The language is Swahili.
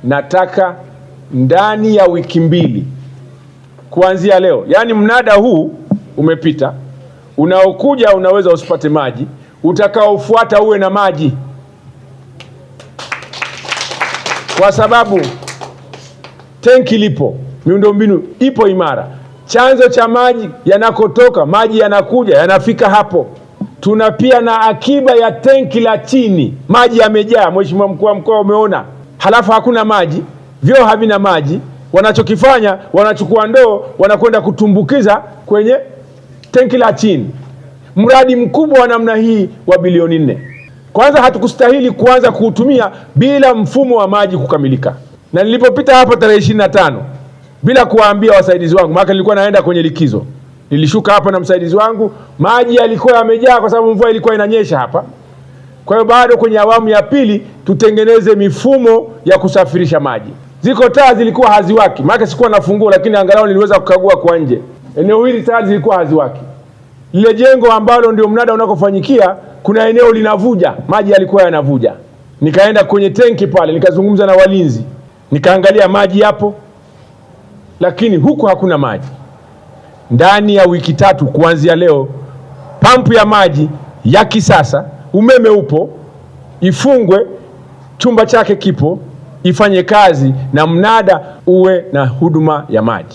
nataka ndani ya wiki 2 kuanzia leo, yaani mnada huu umepita, unaokuja unaweza usipate maji, utakaofuata uwe na maji, kwa sababu tenki lipo, miundombinu ipo imara, chanzo cha maji yanakotoka, maji yanakuja yanafika hapo. Tuna pia na akiba ya tenki la chini, maji yamejaa. Mheshimiwa Mkuu wa Mkoa, umeona. Halafu hakuna maji, vyoo havina maji. Wanachokifanya, wanachukua ndoo wanakwenda kutumbukiza kwenye tenki la chini. Mradi mkubwa wa namna hii wa bilioni 4. Kwanza hatukustahili kuanza kuutumia bila mfumo wa maji kukamilika. Na nilipopita hapa tarehe 25 bila kuwaambia wasaidizi wangu, maana nilikuwa naenda kwenye likizo, nilishuka hapa na msaidizi wangu, maji yalikuwa yamejaa kwa sababu mvua ilikuwa inanyesha hapa. Kwa hiyo bado kwenye awamu ya pili tutengeneze mifumo ya kusafirisha maji. Ziko taa zilikuwa haziwaki, maana sikuwa na funguo, lakini angalau niliweza kukagua kwa nje. Eneo hili taa zilikuwa haziwaki. Lile jengo ambalo ndio mnada unakofanyikia, kuna eneo linavuja, maji yalikuwa yanavuja. Nikaenda kwenye tenki pale, nikazungumza na walinzi, nikaangalia maji yapo, lakini huku hakuna maji. Ndani ya wiki 3 kuanzia leo, pampu ya maji ya kisasa, umeme upo, ifungwe, chumba chake kipo, ifanye kazi na mnada uwe na huduma ya maji.